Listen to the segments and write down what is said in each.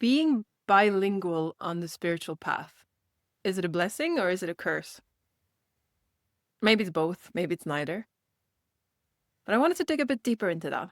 Being bilingual on the spiritual path, is it a blessing or is it a curse? Maybe it's both, maybe it's neither. But I wanted to dig a bit deeper into that.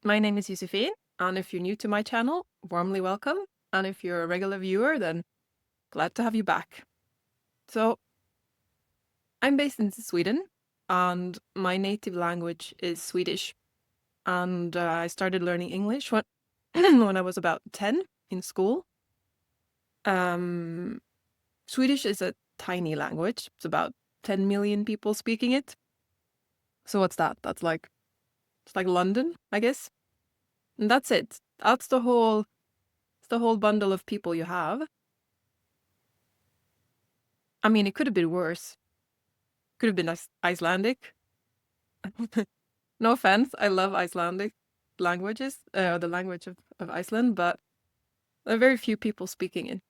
My name is Josefin, and if you're new to my channel, warmly welcome. And if you're a regular viewer, then glad to have you back. So, I'm based in Sweden, and my native language is Swedish. And I started learning English when, when I was about 10 in school. Swedish is a tiny language. It's about 10 million people speaking it. So what's that? It's like London, I guess. And that's it. That's the whole bundle of people you have. I mean, it could have been worse. Could have been Icelandic. No offense, I love Icelandic languages, the language of Iceland, but there are very few people speaking it.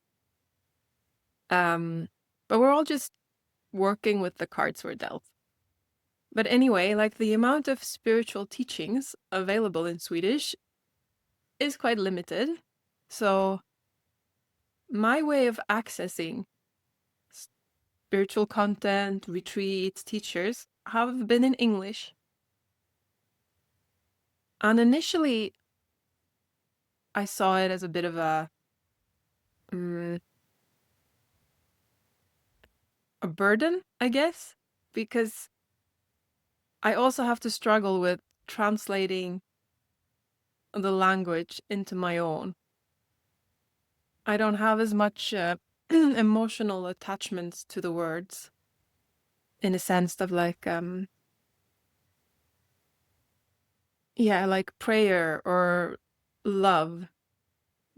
But we're all just working with the cards we're dealt. But anyway, like the amount of spiritual teachings available in Swedish is quite limited. So my way of accessing spiritual content, retreats, teachers have been in English. And initially, I saw it as a bit of a burden, I guess, because I also have to struggle with translating the language into my own. I don't have as much emotional attachments to the words in a sense of like, like prayer or love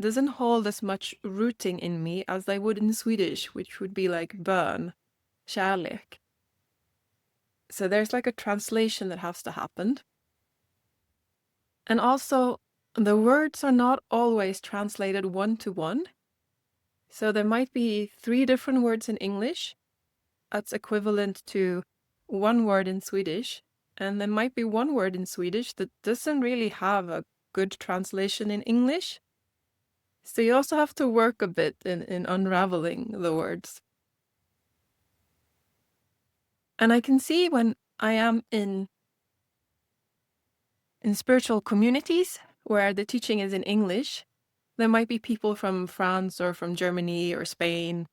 doesn't hold as much rooting in me as they would in Swedish, which would be like bön, kärlek. So there's like a translation that has to happen. And also, the words are not always translated one-to-one. So there might be 3 different words in English that's equivalent to 1 word in Swedish. And there might be 1 word in Swedish that doesn't really have a good translation in English. So you also have to work a bit in unraveling the words. And I can see when I am in spiritual communities where the teaching is in English, there might be people from France or from Germany or Spain,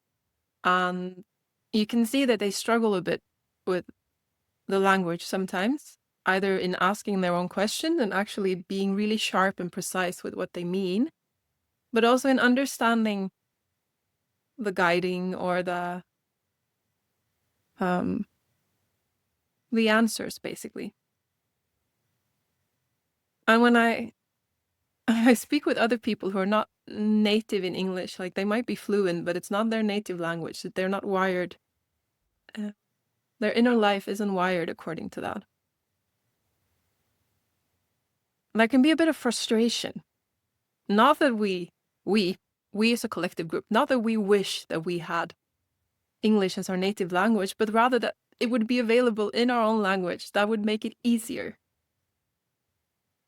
and you can see that they struggle a bit with the language sometimes, either in asking their own question and actually being really sharp and precise with what they mean, but also in understanding the guiding or the answers, basically. And when I speak with other people who are not native in English, like they might be fluent, but it's not their native language, that they're not wired. Their inner life isn't wired according to that. There can be a bit of frustration. Not that we as a collective group, not that we wish that we had English as our native language, but rather that it would be available in our own language. That would make it easier.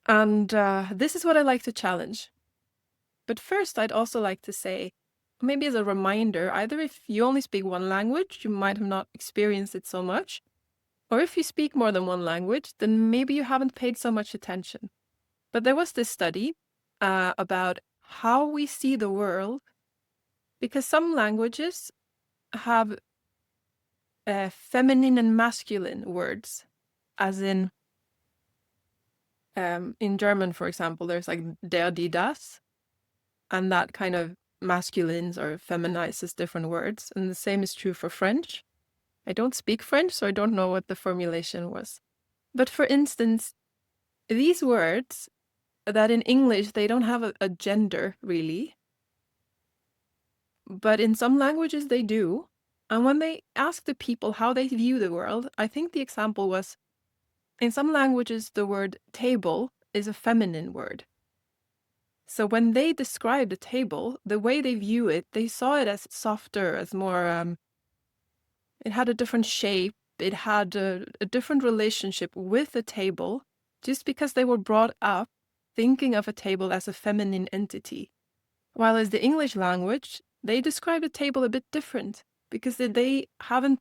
And this is what I like to challenge. But first, I'd also like to say, maybe as a reminder, either if you only speak one language, you might have not experienced it so much, or if you speak more than one language, then maybe you haven't paid so much attention. But there was this study about how we see the world, because some languages have feminine and masculine words, as in German, for example, there's like der, die, das, and that kind of masculines or feminizes different words. And the same is true for French. I don't speak French, so I don't know what the formulation was. But for instance, these words that in English, they don't have a gender, really. But in some languages, they do. And when they ask the people how they view the world, I think the example was, in some languages, the word table is a feminine word. So when they describe the table, the way they view it, they saw it as softer, as more, it had a different shape, it had a different relationship with the table, just because they were brought up thinking of a table as a feminine entity. While as the English language, they describe the table a bit different because they haven't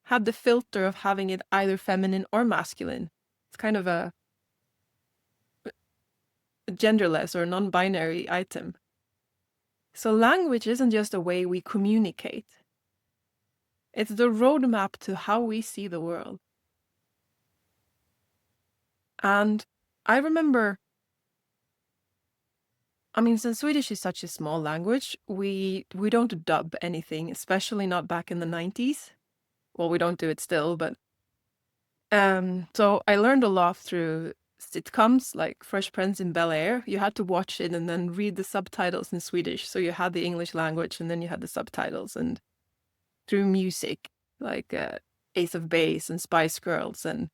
had the filter of having it either feminine or masculine. It's kind of a genderless or non-binary item. So language isn't just a way we communicate. It's the roadmap to how we see the world. And I remember, I mean, since Swedish is such a small language, we don't dub anything, especially not back in the 90s. Well, we don't do it still, but so I learned a lot through sitcoms like Fresh Prince in Bel-Air. You had to watch it and then read the subtitles in Swedish. So you had the English language and then you had the subtitles, and through music like Ace of Base and Spice Girls and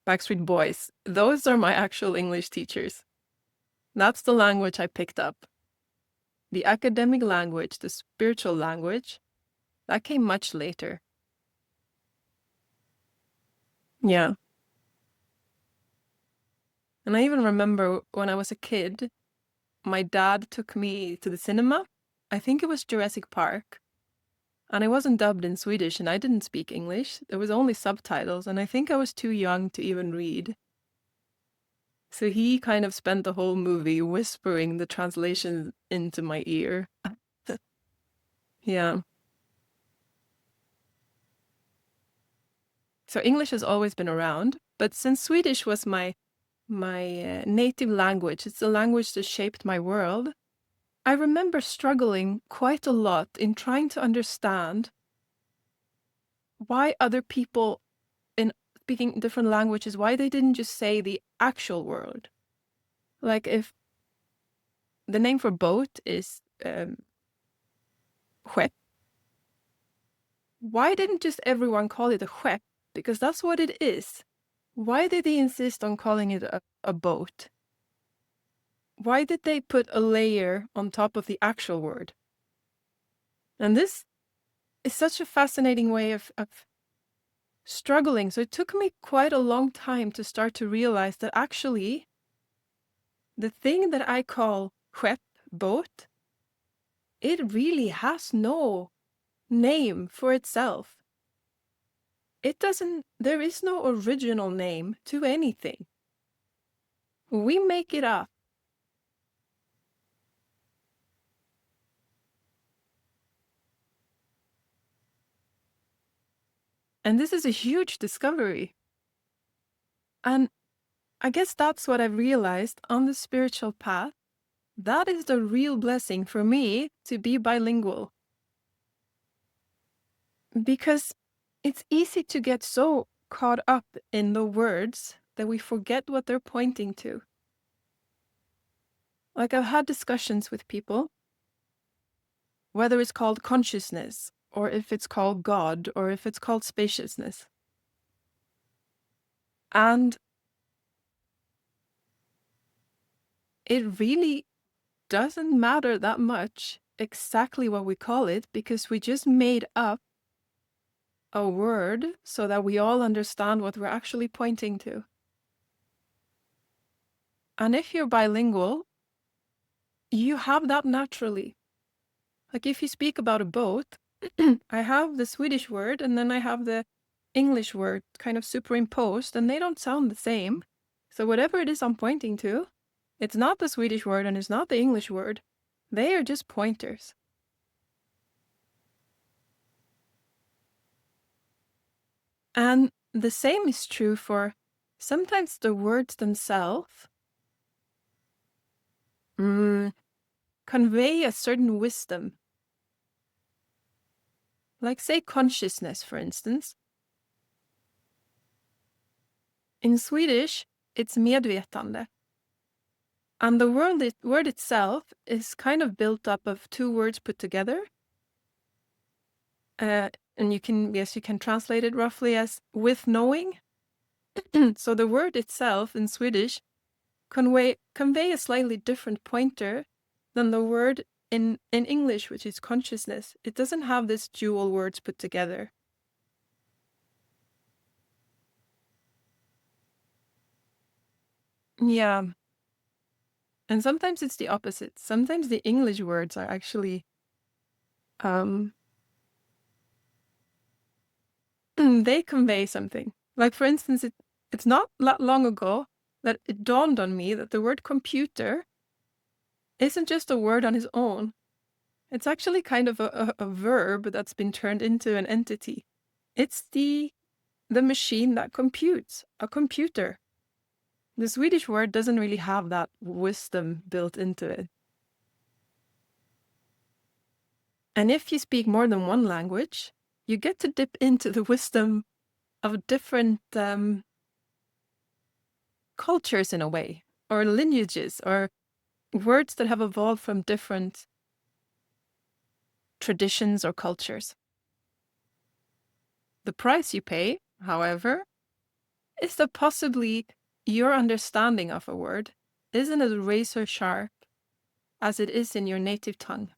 Backstreet Boys. Those are my actual English teachers. That's the language I picked up. The academic language, the spiritual language, that came much later. Yeah. And I even remember when I was a kid, my dad took me to the cinema. I think it was Jurassic Park. And I wasn't dubbed in Swedish and I didn't speak English. There was only subtitles, and I think I was too young to even read. So he kind of spent the whole movie whispering the translation into my ear. Yeah. So English has always been around, but since Swedish was my native language, it's the language that shaped my world. I remember struggling quite a lot in trying to understand why other people in speaking different languages, why they didn't just say the actual word. Like if the name for boat is skepp, why didn't just everyone call it a skepp? Because that's what it is. Why did they insist on calling it a boat? Why did they put a layer on top of the actual word? And this is such a fascinating way of struggling. So it took me quite a long time to start to realize that actually the thing that I call skepp, boat, it really has no name for itself. There is no original name to anything. We make it up. And this is a huge discovery. And I guess that's what I realized on the spiritual path. That is the real blessing for me, to be bilingual. Because it's easy to get so caught up in the words that we forget what they're pointing to. Like I've had discussions with people, whether it's called consciousness, or if it's called God, or if it's called spaciousness. And it really doesn't matter that much exactly what we call it, because we just made up a word so that we all understand what we're actually pointing to. And if you're bilingual, you have that naturally. Like if you speak about a boat, I have the Swedish word and then I have the English word kind of superimposed, and they don't sound the same. So whatever it is I'm pointing to, it's not the Swedish word and it's not the English word. They are just pointers. And the same is true for sometimes the words themselves convey a certain wisdom. Like say consciousness, for instance. In Swedish, it's medvetande. And the word itself is kind of built up of two words put together. And you can translate it roughly as with knowing. So the word itself in Swedish convey a slightly different pointer than the word in English, which is consciousness. It doesn't have this dual words put together. Yeah. And sometimes it's the opposite. Sometimes the English words are actually um they convey something. Like for instance, it's not that long ago that it dawned on me that the word computer isn't just a word on its own. It's actually kind of a verb that's been turned into an entity. It's the machine that computes, a computer. The Swedish word doesn't really have that wisdom built into it. And if you speak more than one language, you get to dip into the wisdom of different cultures in a way, or lineages, or words that have evolved from different traditions or cultures. The price you pay, however, is that possibly your understanding of a word isn't as razor sharp as it is in your native tongue.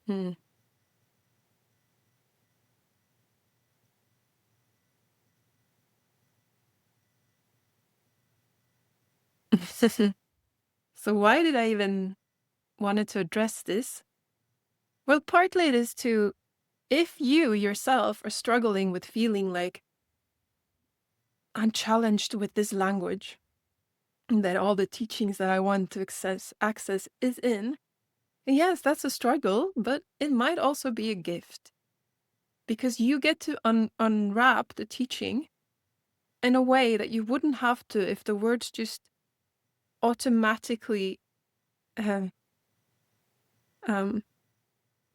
Hmm. So why did I even wanted to address this? Well, partly it is to, if you yourself are struggling with feeling like I'm challenged with this language, and that all the teachings that I want to access is in, yes, that's a struggle, but it might also be a gift because you get to unwrap the teaching in a way that you wouldn't have to if the words just automatically uh, um,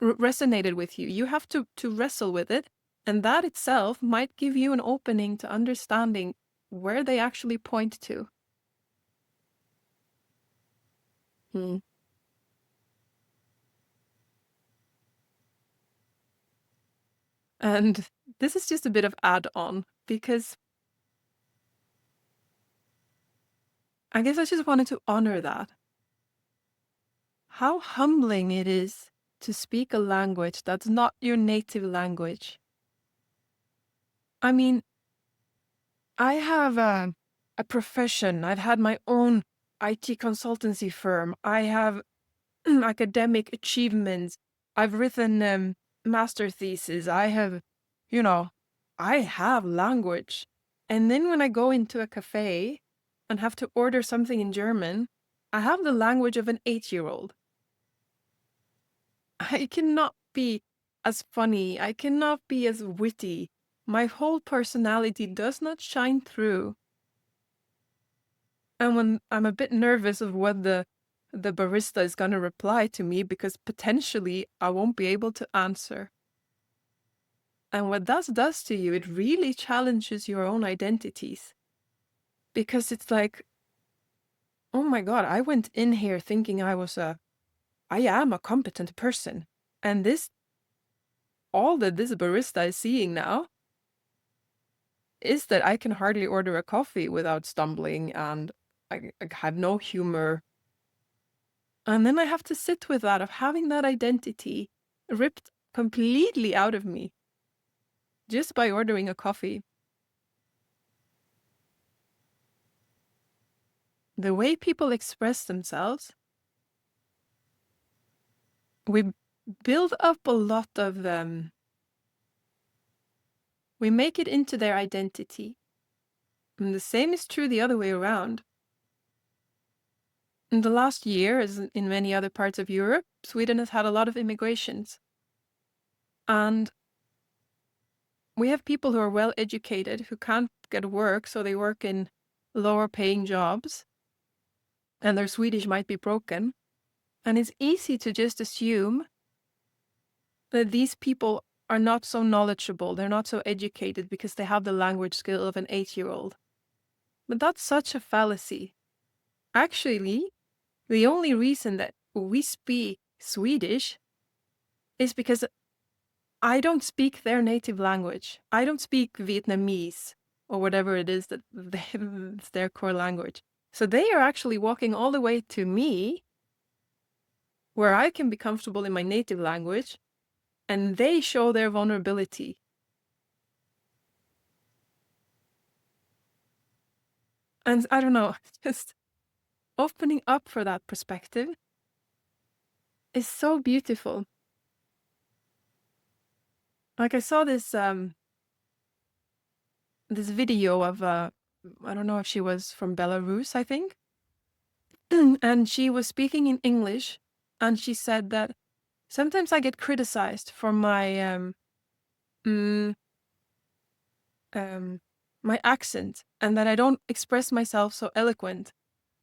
resonated with you. You have to wrestle with it, and that itself might give you an opening to understanding where they actually point to. Hmm. And this is just a bit of add-on because I guess I just wanted to honor that. How humbling it is to speak a language that's not your native language. I mean, I have a profession. I've had my own IT consultancy firm. I have academic achievements. I've written master theses. I have, you know, I have language. And then when I go into a cafe and have to order something in German, I have the language of an 8-year-old. I cannot be as funny. I cannot be as witty. My whole personality does not shine through. And when I'm a bit nervous of what the barista is going to reply to me because potentially I won't be able to answer. And what that does to you, it really challenges your own identities. Because it's like, oh my God, I went in here thinking I am a competent person. And all that this barista is seeing now is that I can hardly order a coffee without stumbling and I have no humor. And then I have to sit with that of having that identity ripped completely out of me just by ordering a coffee. The way people express themselves, we build up a lot of them. We make it into their identity. And the same is true the other way around. In the last year, as in many other parts of Europe, Sweden has had a lot of immigrations. And we have people who are well educated who can't get work, so they work in lower paying jobs. And their Swedish might be broken. And it's easy to just assume that these people are not so knowledgeable, they're not so educated because they have the language skill of an 8-year-old. But that's such a fallacy. Actually, the only reason that we speak Swedish is because I don't speak their native language. I don't speak Vietnamese or whatever it is that it's their core language. So they are actually walking all the way to me where I can be comfortable in my native language and they show their vulnerability. And I don't know, just opening up for that perspective is so beautiful. Like I saw this this video of I don't know if she was from Belarus, I think. And she was speaking in English, and she said that sometimes I get criticized for mm, my accent, and that I don't express myself so eloquent.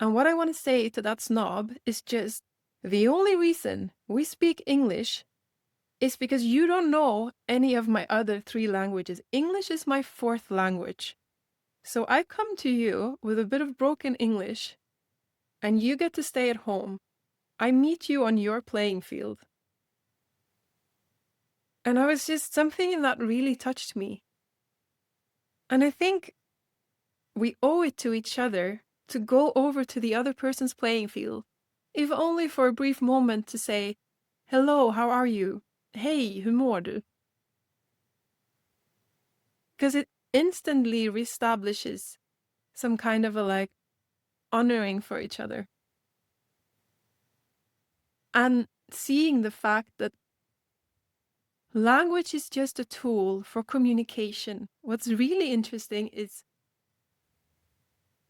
And what I want to say to that snob is just the only reason we speak English is because you don't know any of my other three languages. English is my fourth language. So I come to you with a bit of broken English, and you get to stay at home. I meet you on your playing field. And I was just something in that really touched me. And I think we owe it to each other to go over to the other person's playing field, if only for a brief moment to say, hello, how are you? Hey, hur mår du? Because it instantly reestablishes some kind of a like honoring for each other. And seeing the fact that language is just a tool for communication. What's really interesting is,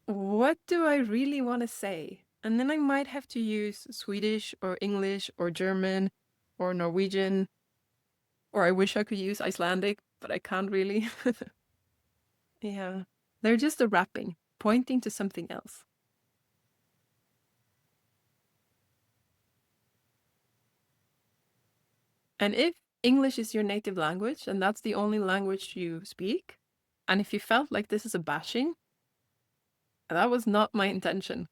what do I really want to say? And then I might have to use Swedish or English or German or Norwegian, or I wish I could use Icelandic, but I can't really. Yeah, they're just a wrapping, pointing to something else. And if English is your native language and that's the only language you speak, and if you felt like this is a bashing, that was not my intention.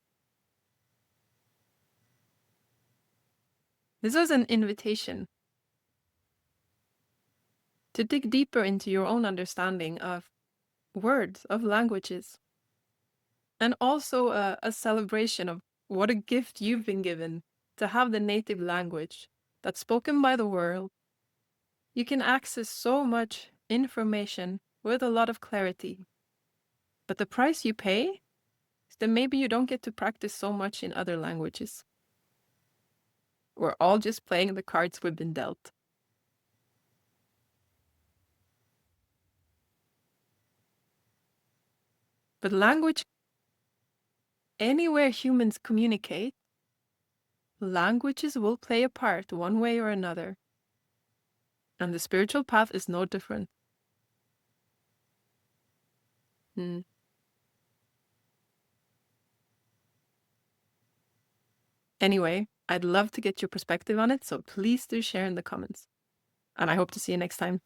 This was an invitation to dig deeper into your own understanding of words, of languages, and also a celebration of what a gift you've been given to have the native language that's spoken by the world. You can access so much information with a lot of clarity. But the price you pay is that maybe you don't get to practice so much in other languages. We're all just playing the cards we've been dealt. But language, anywhere humans communicate, languages will play a part one way or another. And the spiritual path is no different. Hmm. Anyway, I'd love to get your perspective on it, so please do share in the comments. And I hope to see you next time.